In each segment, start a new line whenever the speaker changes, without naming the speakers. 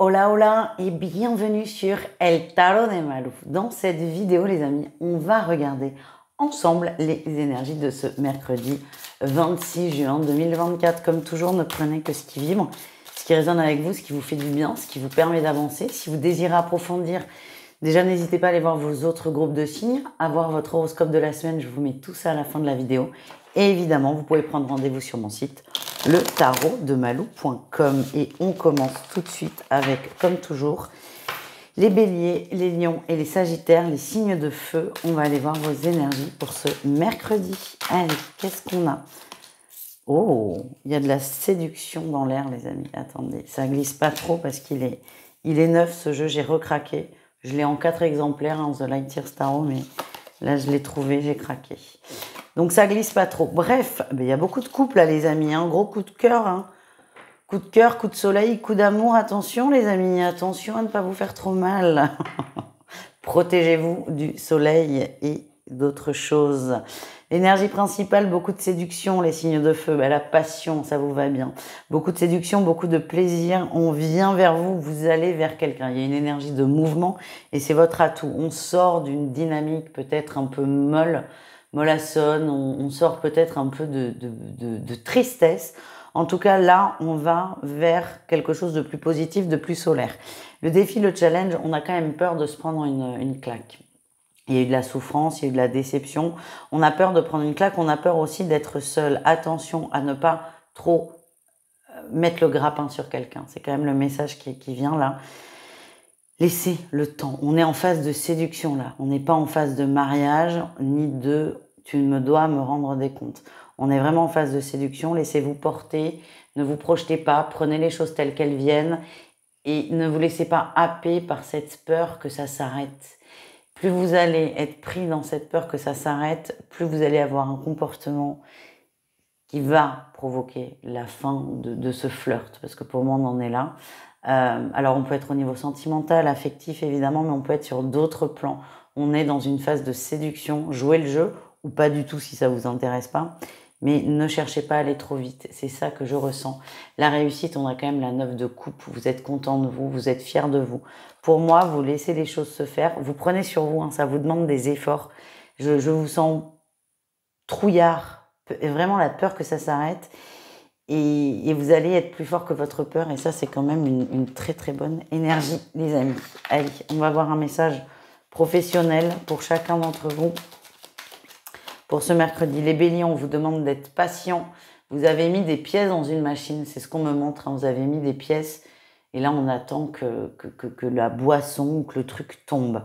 Hola hola et bienvenue sur El Tarot de Malou. Dans cette vidéo les amis, on va regarder ensemble les énergies de ce mercredi 26 juin 2024. Comme toujours, ne prenez que ce qui vibre, ce qui résonne avec vous, ce qui vous fait du bien, ce qui vous permet d'avancer. Si vous désirez approfondir, déjà n'hésitez pas à aller voir vos autres groupes de signes, à voir votre horoscope de la semaine, je vous mets tout ça à la fin de la vidéo. Et évidemment, vous pouvez prendre rendez-vous sur mon site letarotdemalou.com et on commence tout de suite avec, comme toujours, les béliers, les lions et les sagittaires, les signes de feu. On va aller voir vos énergies pour ce mercredi. Allez, qu'est-ce qu'on a? Oh, il y a de la séduction dans l'air, les amis. Attendez, ça glisse pas trop parce qu'il est neuf ce jeu, j'ai recraqué. Je l'ai en 4 exemplaires, hein, The Lightyear Tarot, mais là je l'ai trouvé, j'ai craqué. Donc ça glisse pas trop. Bref, il y a beaucoup de couples là les amis, un gros coup de cœur. Hein. Coup de cœur, coup de soleil, coup d'amour. Attention les amis, attention à ne pas vous faire trop mal. Protégez-vous du soleil et d'autres choses. L'énergie principale, beaucoup de séduction, les signes de feu, la passion, ça vous va bien. Beaucoup de séduction, beaucoup de plaisir, on vient vers vous, vous allez vers quelqu'un. Il y a une énergie de mouvement et c'est votre atout. On sort d'une dynamique peut-être un peu mollassonne, on sort peut-être un peu de tristesse. En tout cas, là, on va vers quelque chose de plus positif, de plus solaire. Le défi, le challenge, on a quand même peur de se prendre une claque. Il y a eu de la souffrance, il y a eu de la déception. On a peur de prendre une claque, on a peur aussi d'être seul. Attention à ne pas trop mettre le grappin sur quelqu'un. C'est quand même le message qui vient là. Laissez le temps. On est en phase de séduction là. On n'est pas en phase de mariage, ni de « tu me dois me rendre des comptes ». On est vraiment en phase de séduction. Laissez-vous porter. Ne vous projetez pas. Prenez les choses telles qu'elles viennent. Et ne vous laissez pas happer par cette peur que ça s'arrête. Plus vous allez être pris dans cette peur que ça s'arrête, plus vous allez avoir un comportement qui va provoquer la fin de ce flirt. Parce que pour moi, on en est là. Alors, on peut être au niveau sentimental, affectif, évidemment, mais on peut être sur d'autres plans. On est dans une phase de séduction. Jouez le jeu, ou pas du tout si ça vous intéresse pas. Mais ne cherchez pas à aller trop vite. C'est ça que je ressens. La réussite, on a quand même la 9 de coupe. Vous êtes content de vous, vous êtes fier de vous. Pour moi, vous laissez les choses se faire. Vous prenez sur vous, hein, ça vous demande des efforts. Je vous sens trouillard. Vraiment la peur que ça s'arrête. Et vous allez être plus fort que votre peur. Et ça, c'est quand même une très très bonne énergie, les amis. Allez, on va voir un message professionnel pour chacun d'entre vous. Pour ce mercredi, les béliers, on vous demande d'être patient. Vous avez mis des pièces dans une machine, c'est ce qu'on me montre. Hein. Vous avez mis des pièces et là, on attend que la boisson ou que le truc tombe.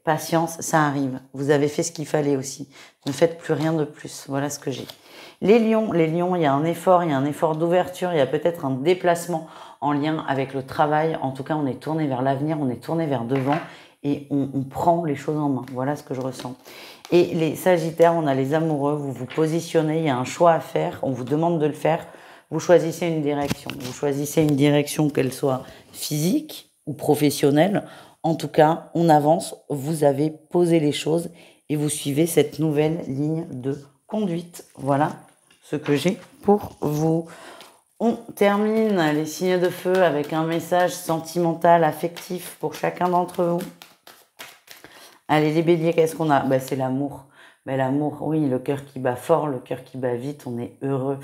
Patience, ça arrive. Vous avez fait ce qu'il fallait aussi. Ne faites plus rien de plus. Voilà ce que j'ai. Les lions, il y a un effort d'ouverture, il y a peut-être un déplacement en lien avec le travail. En tout cas, on est tourné vers l'avenir, on est tourné vers devant et on prend les choses en main. Voilà ce que je ressens. Et les sagittaires, on a les amoureux, vous vous positionnez, il y a un choix à faire, on vous demande de le faire. Vous choisissez une direction. Vous choisissez une direction, qu'elle soit physique ou professionnelle. En tout cas, on avance, vous avez posé les choses et vous suivez cette nouvelle ligne de conduite. Voilà ce que j'ai pour vous. On termine les signes de feu avec un message sentimental, affectif pour chacun d'entre vous. Allez, les béliers, qu'est-ce qu'on a? C'est l'amour. L'amour, oui, le cœur qui bat fort, le cœur qui bat vite, on est heureux.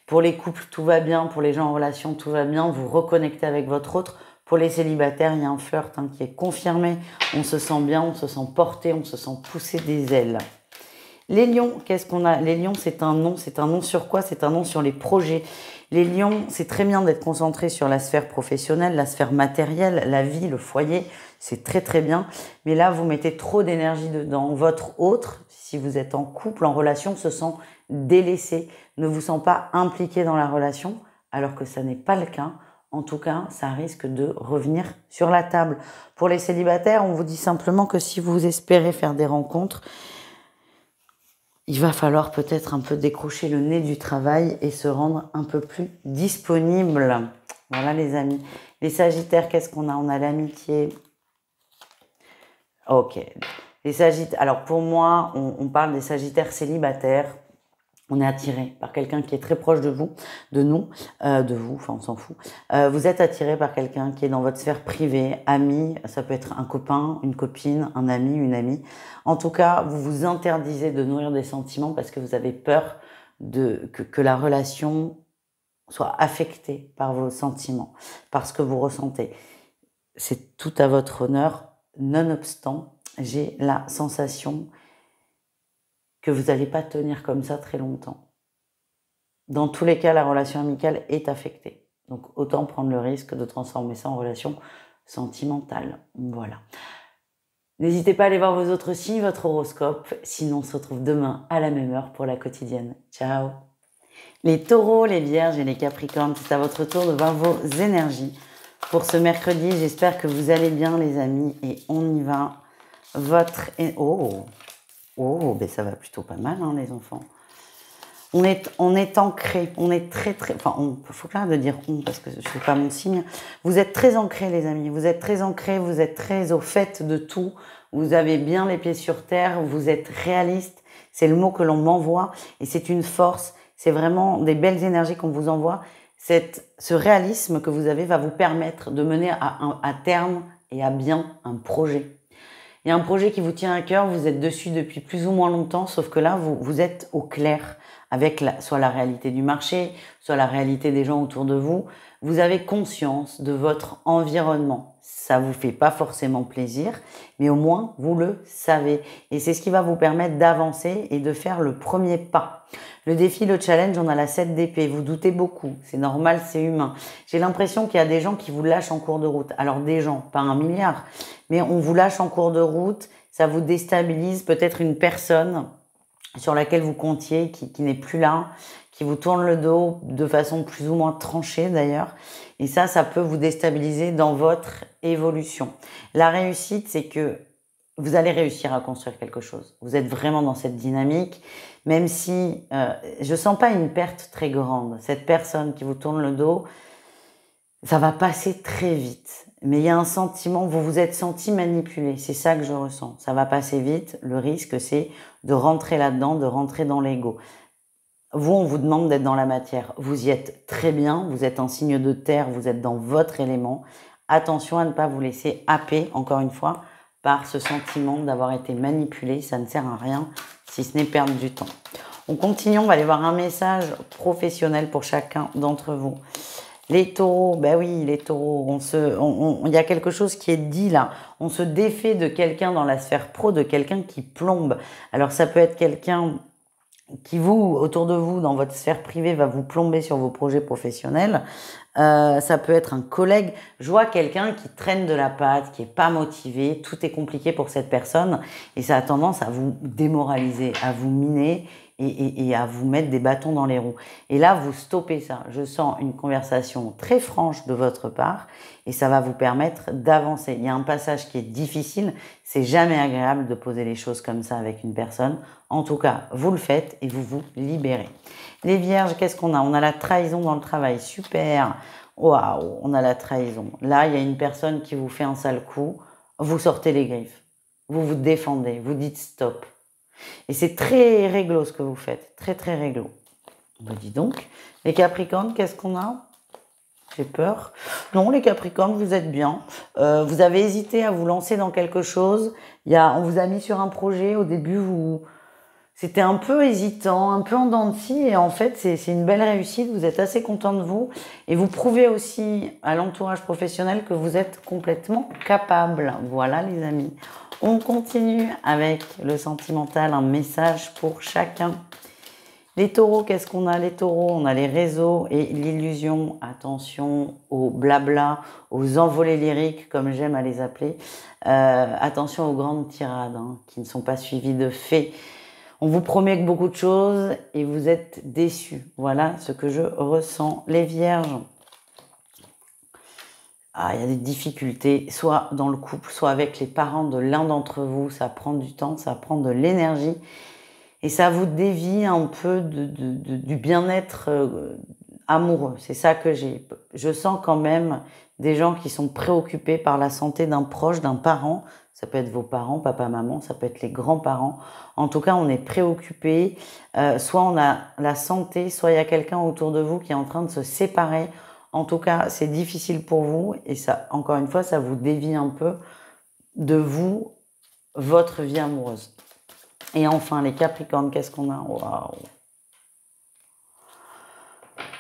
Pour les couples, tout va bien. Pour les gens en relation, tout va bien. Vous reconnectez avec votre autre. Pour les célibataires, il y a un flirt qui est confirmé. On se sent bien, on se sent porté, on se sent pousser des ailes. Les lions, qu'est-ce qu'on a? Les lions, c'est un nom. C'est un nom sur quoi? C'est un nom sur les projets. Les lions, c'est très bien d'être concentré sur la sphère professionnelle, la sphère matérielle, la vie, le foyer. C'est très très bien. Mais là, vous mettez trop d'énergie dedans. Votre autre, si vous êtes en couple, en relation, se sent délaissé, ne vous sent pas impliqué dans la relation, alors que ça n'est pas le cas. En tout cas, ça risque de revenir sur la table. Pour les célibataires, on vous dit simplement que si vous espérez faire des rencontres, il va falloir peut-être un peu décrocher le nez du travail et se rendre un peu plus disponible. Voilà les amis. Les sagittaires, qu'est-ce qu'on a? On a l'amitié. Ok. Les sagittaires. Alors pour moi, on parle des sagittaires célibataires. On est attiré par quelqu'un qui est très proche de vous, de nous, de vous, enfin on s'en fout. Vous êtes attiré par quelqu'un qui est dans votre sphère privée, ami, ça peut être un copain, une copine, un ami, une amie. En tout cas, vous vous interdisez de nourrir des sentiments parce que vous avez peur que la relation soit affectée par vos sentiments, par ce que vous ressentez. C'est tout à votre honneur, nonobstant, j'ai la sensation que vous n'allez pas tenir comme ça très longtemps. Dans tous les cas, la relation amicale est affectée. Donc, autant prendre le risque de transformer ça en relation sentimentale. Voilà. N'hésitez pas à aller voir vos autres signes, votre horoscope. Sinon, on se retrouve demain à la même heure pour la quotidienne. Ciao! Les taureaux, les vierges et les capricornes, c'est à votre tour de voir vos énergies. Pour ce mercredi, j'espère que vous allez bien, les amis. Et on y va. Oh, ben ça va plutôt pas mal, hein, les enfants. On est ancré, on est très, enfin, faut clair de dire on, parce que je ne sais pas mon signe. Vous êtes très ancrés, les amis. Vous êtes très ancrés, vous êtes très au fait de tout. Vous avez bien les pieds sur terre, vous êtes réaliste. C'est le mot que l'on m'envoie et c'est une force. C'est vraiment des belles énergies qu'on vous envoie. Ce réalisme que vous avez va vous permettre de mener à terme et à bien un projet. Il y a un projet qui vous tient à cœur, vous êtes dessus depuis plus ou moins longtemps, sauf que là, vous êtes au clair avec soit la réalité du marché, soit la réalité des gens autour de vous. Vous avez conscience de votre environnement. Ça vous fait pas forcément plaisir, mais au moins, vous le savez. Et c'est ce qui va vous permettre d'avancer et de faire le premier pas. Le défi, le challenge, on a la 7 d'épée. Vous doutez beaucoup. C'est normal, c'est humain. J'ai l'impression qu'il y a des gens qui vous lâchent en cours de route. Alors des gens, pas 1 milliard, mais on vous lâche en cours de route. Ça vous déstabilise. Peut-être une personne sur laquelle vous comptiez, qui n'est plus là, qui vous tourne le dos de façon plus ou moins tranchée d'ailleurs. Et ça peut vous déstabiliser dans votre évolution. La réussite, c'est que vous allez réussir à construire quelque chose. Vous êtes vraiment dans cette dynamique, même si je sens pas une perte très grande. Cette personne qui vous tourne le dos, ça va passer très vite. Mais il y a un sentiment, vous vous êtes senti manipulé. C'est ça que je ressens. Ça va passer vite. Le risque, c'est de rentrer là-dedans, de rentrer dans l'ego. Vous, on vous demande d'être dans la matière. Vous y êtes très bien. Vous êtes en signe de terre. Vous êtes dans votre élément. Attention à ne pas vous laisser happer, encore une fois, par ce sentiment d'avoir été manipulé. Ça ne sert à rien, si ce n'est perdre du temps. On continue. On va aller voir un message professionnel pour chacun d'entre vous. Les taureaux, ben oui, les taureaux, il y a quelque chose qui est dit là. On se défait de quelqu'un dans la sphère pro, de quelqu'un qui plombe. Alors ça peut être quelqu'un qui autour de vous, dans votre sphère privée, va vous plomber sur vos projets professionnels. Ça peut être un collègue. Je vois quelqu'un qui traîne de la patte, qui est pas motivé. Tout est compliqué pour cette personne et ça a tendance à vous démoraliser, à vous miner et à vous mettre des bâtons dans les roues. Et là, vous stoppez ça. Je sens une conversation très franche de votre part et ça va vous permettre d'avancer. Il y a un passage qui est difficile. C'est jamais agréable de poser les choses comme ça avec une personne. En tout cas, vous le faites et vous vous libérez. Les vierges, qu'est-ce qu'on a? On a la trahison dans le travail. Super. Waouh, on a la trahison. Là, il y a une personne qui vous fait un sale coup. Vous sortez les griffes. Vous vous défendez. Vous dites stop. Et c'est très réglo ce que vous faites. Très, très réglo. Ben, dis donc. Les capricornes, qu'est-ce qu'on a? J'ai peur. Non, les capricornes, vous êtes bien. Vous avez hésité à vous lancer dans quelque chose. On vous a mis sur un projet. Au début, c'était un peu hésitant, un peu en dents de scie. Et en fait, c'est une belle réussite. Vous êtes assez content de vous. Et vous prouvez aussi à l'entourage professionnel que vous êtes complètement capable. Voilà, les amis. On continue avec le sentimental, un message pour chacun. Les taureaux, qu'est-ce qu'on a? Les taureaux, on a les réseaux et l'illusion. Attention aux blabla, aux envolées lyriques, comme j'aime à les appeler. Attention aux grandes tirades qui ne sont pas suivies de faits. On vous promet beaucoup de choses et vous êtes déçus. Voilà ce que je ressens. Les vierges. Il y a des difficultés, soit dans le couple, soit avec les parents de l'un d'entre vous. Ça prend du temps, ça prend de l'énergie. Et ça vous dévie un peu du bien-être amoureux. C'est ça que j'ai. Je sens quand même des gens qui sont préoccupés par la santé d'un proche, d'un parent. Ça peut être vos parents, papa, maman, ça peut être les grands-parents. En tout cas, on est préoccupé. Soit on a la santé, soit il y a quelqu'un autour de vous qui est en train de se séparer. En tout cas, c'est difficile pour vous et ça, encore une fois, ça vous dévie un peu de vous, votre vie amoureuse. Et enfin, les Capricornes, qu'est-ce qu'on a? Waouh!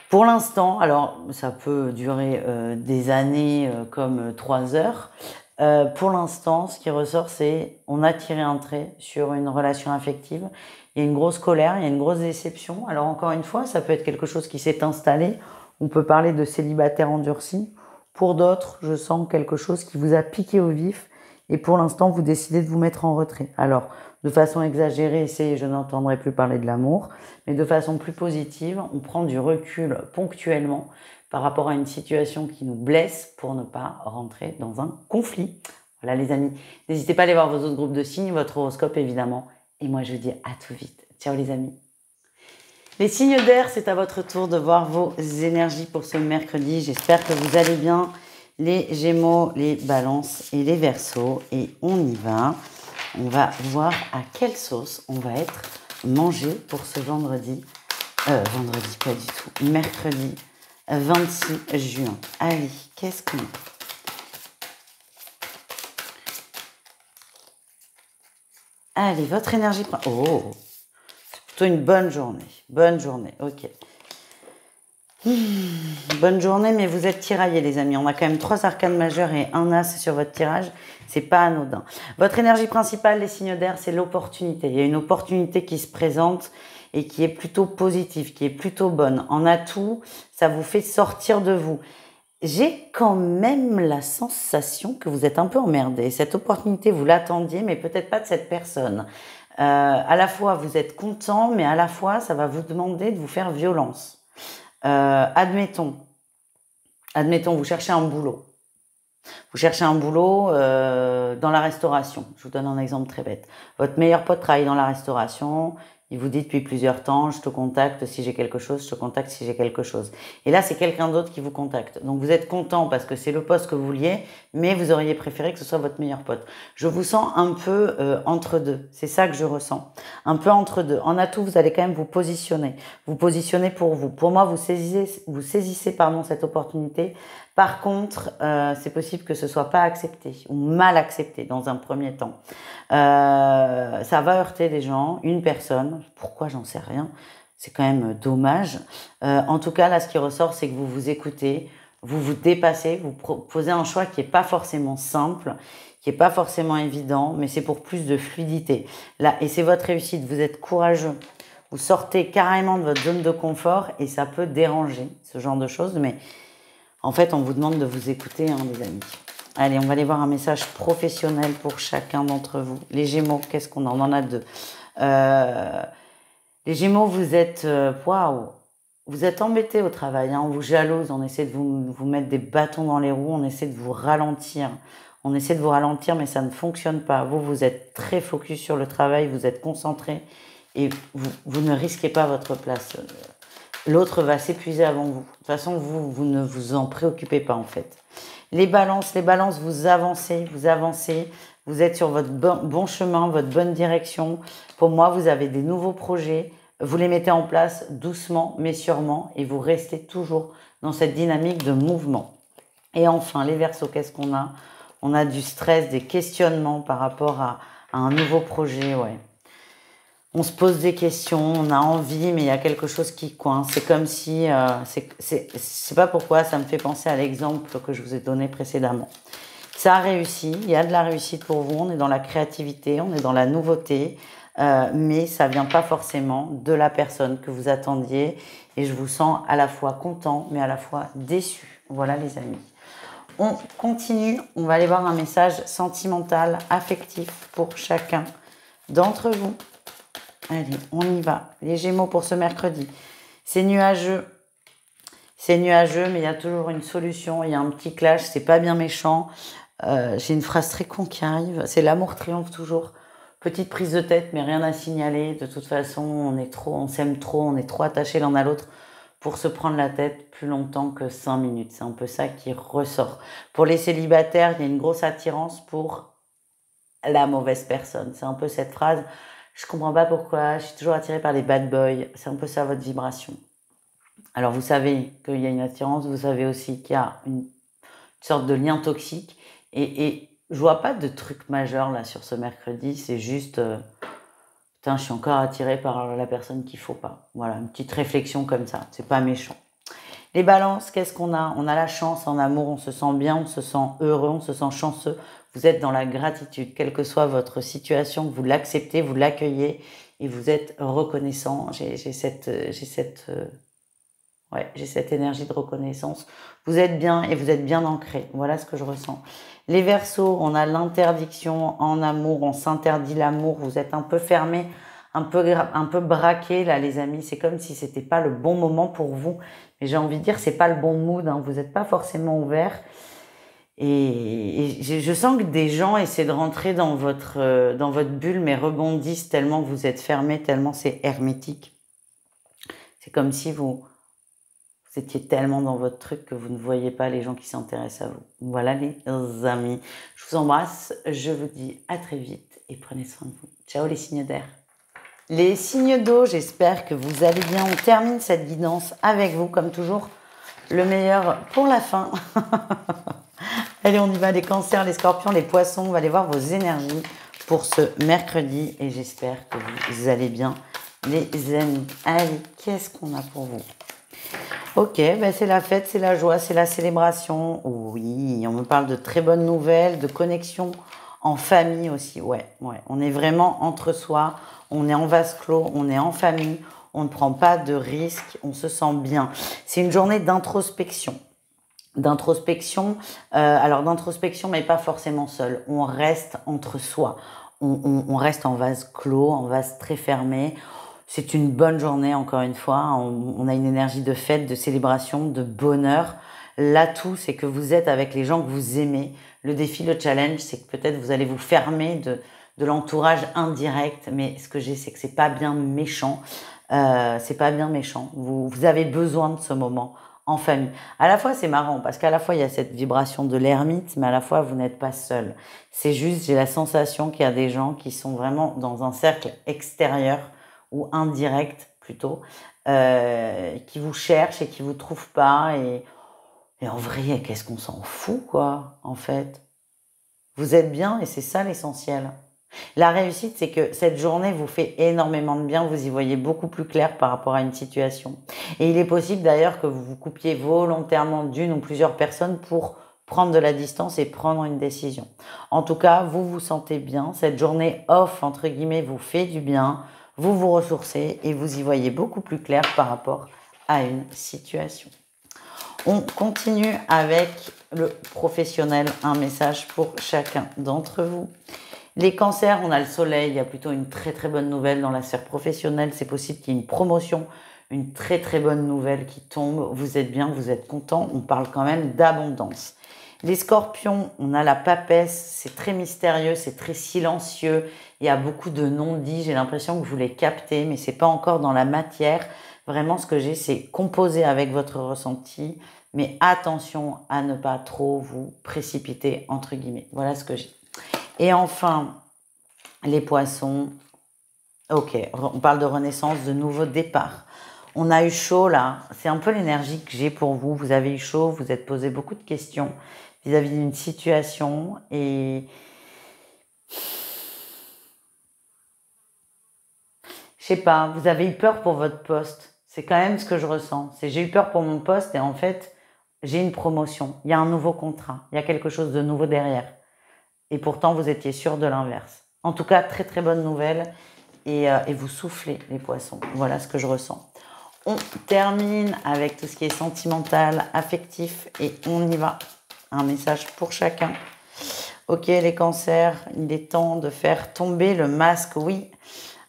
Pour l'instant, alors ça peut durer des années comme 3 heures. Pour l'instant, ce qui ressort, c'est on a tiré un trait sur une relation affective. Il y a une grosse colère, il y a une grosse déception. Alors encore une fois, ça peut être quelque chose qui s'est installé. On peut parler de célibataire endurci. Pour d'autres, je sens quelque chose qui vous a piqué au vif. Et pour l'instant, vous décidez de vous mettre en retrait. Alors, de façon exagérée, c'est je n'entendrai plus parler de l'amour, mais de façon plus positive, on prend du recul ponctuellement par rapport à une situation qui nous blesse pour ne pas rentrer dans un conflit. Voilà les amis, n'hésitez pas à aller voir vos autres groupes de signes, votre horoscope évidemment, et moi je vous dis à tout vite. Ciao les amis. Les signes d'air, c'est à votre tour de voir vos énergies pour ce mercredi. J'espère que vous allez bien. Les Gémeaux, les Balances et les Verseaux. Et on y va. On va voir à quelle sauce on va être mangé pour ce vendredi. Vendredi, pas du tout. Mercredi 26 juin. Allez, qu'est-ce qu'on a? Allez, votre énergie... Oh, c'est plutôt une bonne journée. Bonne journée, ok. Bonne journée, mais vous êtes tiraillés, les amis. On a quand même 3 arcanes majeures et un as sur votre tirage. C'est pas anodin. Votre énergie principale, les signes d'air, c'est l'opportunité. Il y a une opportunité qui se présente et qui est plutôt positive, qui est plutôt bonne. En atout, ça vous fait sortir de vous. J'ai quand même la sensation que vous êtes un peu emmerdé. Cette opportunité, vous l'attendiez, mais peut-être pas de cette personne. À la fois, vous êtes content, mais à la fois, ça va vous demander de vous faire violence. Admettons, vous cherchez un boulot. Vous cherchez un boulot dans la restauration. Je vous donne un exemple très bête. Votre meilleur pote travaille dans la restauration. Il vous dit depuis plusieurs temps, je te contacte si j'ai quelque chose, je te contacte si j'ai quelque chose. Et là, c'est quelqu'un d'autre qui vous contacte. Donc, vous êtes content parce que c'est le poste que vous vouliez, mais vous auriez préféré que ce soit votre meilleur pote. Je vous sens un peu entre deux. C'est ça que je ressens. Un peu entre deux. En atout, vous allez quand même vous positionner. Vous positionnez pour vous. Pour moi, vous saisissez cette opportunité. Par contre, c'est possible que ce soit pas accepté ou mal accepté dans un premier temps. Ça va heurter des gens, une personne. Pourquoi, j'en sais rien. C'est quand même dommage. En tout cas, là, ce qui ressort, c'est que vous vous écoutez, vous vous dépassez, vous proposez un choix qui est pas forcément simple, qui est pas forcément évident, mais c'est pour plus de fluidité. Là, et c'est votre réussite. Vous êtes courageux. Vous sortez carrément de votre zone de confort et ça peut déranger, ce genre de choses, mais en fait, on vous demande de vous écouter, hein, les amis. Allez, on va aller voir un message professionnel pour chacun d'entre vous. Les Gémeaux, qu'est-ce qu'on a? On en a 2. Les Gémeaux, vous êtes... Waouh! Vous êtes embêtés au travail, hein, on vous jalouse, on essaie de vous mettre des bâtons dans les roues, on essaie de vous ralentir. On essaie de vous ralentir, mais ça ne fonctionne pas. Vous êtes très focus sur le travail, vous êtes concentré et vous ne risquez pas votre place. L'autre va s'épuiser avant vous. De toute façon, vous ne vous en préoccupez pas en fait. Les balances, vous avancez. Vous êtes sur votre bon chemin, votre bonne direction. Pour moi, vous avez des nouveaux projets. Vous les mettez en place doucement, mais sûrement. Et vous restez toujours dans cette dynamique de mouvement. Et enfin, les Verseaux, qu'est-ce qu'on a? On a du stress, des questionnements par rapport à un nouveau projet, ouais. On se pose des questions, on a envie, mais il y a quelque chose qui coince. C'est comme si, je sais pas pourquoi, ça me fait penser à l'exemple que je vous ai donné précédemment. Ça a réussi, il y a de la réussite pour vous, on est dans la créativité, on est dans la nouveauté, mais ça vient pas forcément de la personne que vous attendiez. Et je vous sens à la fois content, mais à la fois déçu. Voilà les amis. On continue, on va aller voir un message sentimental, affectif pour chacun d'entre vous. Allez, on y va. Les Gémeaux pour ce mercredi. C'est nuageux. C'est nuageux, mais il y a toujours une solution. Il y a un petit clash, c'est pas bien méchant. J'ai une phrase très con qui arrive. C'est l'amour triomphe toujours. Petite prise de tête, mais rien à signaler. De toute façon, on s'aime trop, on est trop attachés l'un à l'autre pour se prendre la tête plus longtemps que 5 minutes. C'est un peu ça qui ressort. Pour les célibataires, il y a une grosse attirance pour la mauvaise personne. C'est un peu cette phrase. Je comprends pas pourquoi, je suis toujours attirée par les bad boys. C'est un peu ça votre vibration. Alors vous savez qu'il y a une attirance, vous savez aussi qu'il y a une sorte de lien toxique. Et je vois pas de truc majeur là sur ce mercredi, c'est juste... putain, je suis encore attirée par la personne qu'il faut pas. Voilà, une petite réflexion comme ça, c'est pas méchant. Les balances, qu'est-ce qu'on a? On a la chance en amour, on se sent bien, on se sent heureux, on se sent chanceux. Vous êtes dans la gratitude, quelle que soit votre situation, vous l'acceptez, vous l'accueillez et vous êtes reconnaissant. J'ai cette énergie de reconnaissance. Vous êtes bien et vous êtes bien ancré. Voilà ce que je ressens. Les Verseaux, on a l'interdiction en amour, on s'interdit l'amour, vous êtes un peu fermé, un peu braqué là les amis, c'est comme si c'était pas le bon moment pour vous. Mais j'ai envie de dire, c'est pas le bon mood, hein. Vous n'êtes pas forcément ouvert. Et je sens que des gens essaient de rentrer dans votre bulle, mais rebondissent tellement que vous êtes fermé, tellement c'est hermétique. C'est comme si vous étiez tellement dans votre truc que vous ne voyez pas les gens qui s'intéressent à vous. Voilà les amis. Je vous embrasse. Je vous dis à très vite et prenez soin de vous. Ciao les signes d'air. Les signes d'eau, j'espère que vous allez bien. On termine cette guidance avec vous, comme toujours. Le meilleur pour la fin. Allez, on y va. Les cancers, les scorpions, les poissons. On va aller voir vos énergies pour ce mercredi. Et j'espère que vous allez bien, les amis. Allez, qu'est-ce qu'on a pour vous? Ok, ben c'est la fête, c'est la joie, c'est la célébration. Oui, on me parle de très bonnes nouvelles, de connexion en famille aussi. Ouais. On est vraiment entre soi, on est en vase clos, on est en famille, on ne prend pas de risques, on se sent bien. C'est une journée d'introspection. Alors d'introspection, mais pas forcément seul. On reste entre soi. On reste en vase clos, en vase très fermé. C'est une bonne journée, encore une fois. On a une énergie de fête, de célébration, de bonheur. L'atout, c'est que vous êtes avec les gens que vous aimez. Le défi, le challenge, c'est que peut-être vous allez vous fermer de l'entourage indirect. Mais ce que j'ai, c'est que c'est pas bien méchant. C'est pas bien méchant. Vous avez besoin de ce moment en famille. À la fois, c'est marrant parce qu'à la fois, il y a cette vibration de l'ermite, mais à la fois, vous n'êtes pas seul. C'est juste, j'ai la sensation qu'il y a des gens qui sont vraiment dans un cercle extérieur ou indirect plutôt, qui vous cherchent et qui vous trouvent pas. Et en vrai, qu'est-ce qu'on s'en fout, quoi, en fait. Vous êtes bien et c'est ça l'essentiel. La réussite, c'est que cette journée vous fait énormément de bien, vous y voyez beaucoup plus clair par rapport à une situation. Et il est possible d'ailleurs que vous vous coupiez volontairement d'une ou plusieurs personnes pour prendre de la distance et prendre une décision. En tout cas, vous vous sentez bien, cette journée off, entre guillemets, vous fait du bien, vous vous ressourcez et vous y voyez beaucoup plus clair par rapport à une situation. On continue avec le professionnel, un message pour chacun d'entre vous. Les cancers, on a le soleil, il y a plutôt une très très bonne nouvelle dans la sphère professionnelle. C'est possible qu'il y ait une promotion, une très très bonne nouvelle qui tombe. Vous êtes bien, vous êtes content, on parle quand même d'abondance. Les scorpions, on a la papesse, c'est très mystérieux, c'est très silencieux. Il y a beaucoup de non-dits, j'ai l'impression que vous les captez, mais c'est pas encore dans la matière. Vraiment, ce que j'ai, c'est composer avec votre ressenti, mais attention à ne pas trop vous précipiter, entre guillemets. Voilà ce que j'ai. Et enfin, les poissons. Ok, on parle de renaissance, de nouveau départ. On a eu chaud là, c'est un peu l'énergie que j'ai pour vous. Vous avez eu chaud, vous êtes posé beaucoup de questions vis-à-vis d'une situation et je sais pas, vous avez eu peur pour votre poste. C'est quand même ce que je ressens. C'est j'ai eu peur pour mon poste et en fait, j'ai une promotion. Il y a un nouveau contrat. Il y a quelque chose de nouveau derrière. Et pourtant, vous étiez sûr de l'inverse. En tout cas, très très bonne nouvelle. Et vous soufflez les poissons. Voilà ce que je ressens. On termine avec tout ce qui est sentimental, affectif. Et on y va. Un message pour chacun. Ok, les cancers, il est temps de faire tomber le masque. Oui,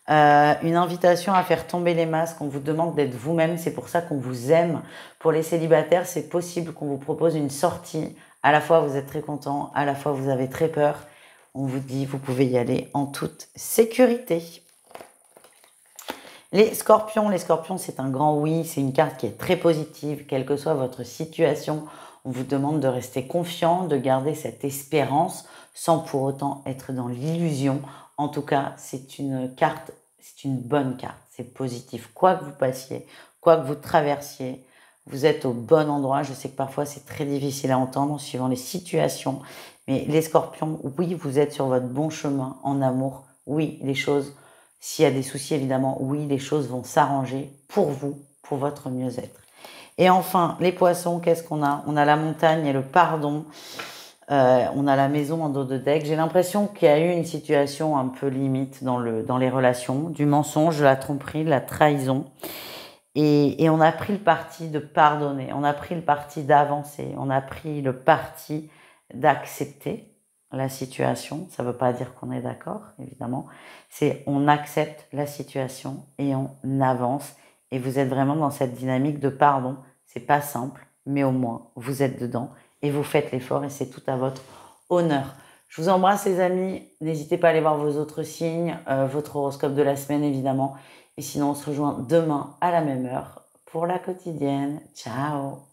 une invitation à faire tomber les masques. On vous demande d'être vous-même. C'est pour ça qu'on vous aime. Pour les célibataires, c'est possible qu'on vous propose une sortie. À la fois, vous êtes très content. À la fois, vous avez très peur. On vous dit, vous pouvez y aller en toute sécurité. Les scorpions, c'est un grand oui, c'est une carte qui est très positive, quelle que soit votre situation. On vous demande de rester confiant, de garder cette espérance sans pour autant être dans l'illusion. En tout cas, c'est une carte, c'est une bonne carte, c'est positif. Quoi que vous passiez, quoi que vous traversiez, vous êtes au bon endroit. Je sais que parfois c'est très difficile à entendre suivant les situations, mais les scorpions, oui, vous êtes sur votre bon chemin en amour. Oui, les choses, s'il y a des soucis évidemment, oui, les choses vont s'arranger pour vous, pour votre mieux-être. Et enfin, les poissons, qu'est-ce qu'on a? On a la montagne et le pardon. On a la maison en dos de deck. J'ai l'impression qu'il y a eu une situation un peu limite dans les relations, du mensonge, de la tromperie, de la trahison. Et on a pris le parti de pardonner, on a pris le parti d'avancer, on a pris le parti d'accepter la situation. Ça ne veut pas dire qu'on est d'accord, évidemment. C'est on accepte la situation et on avance. Et vous êtes vraiment dans cette dynamique de pardon. C'est pas simple, mais au moins vous êtes dedans et vous faites l'effort et c'est tout à votre honneur. Je vous embrasse les amis. N'hésitez pas à aller voir vos autres signes, votre horoscope de la semaine évidemment. Et sinon, on se rejoint demain à la même heure pour la quotidienne. Ciao!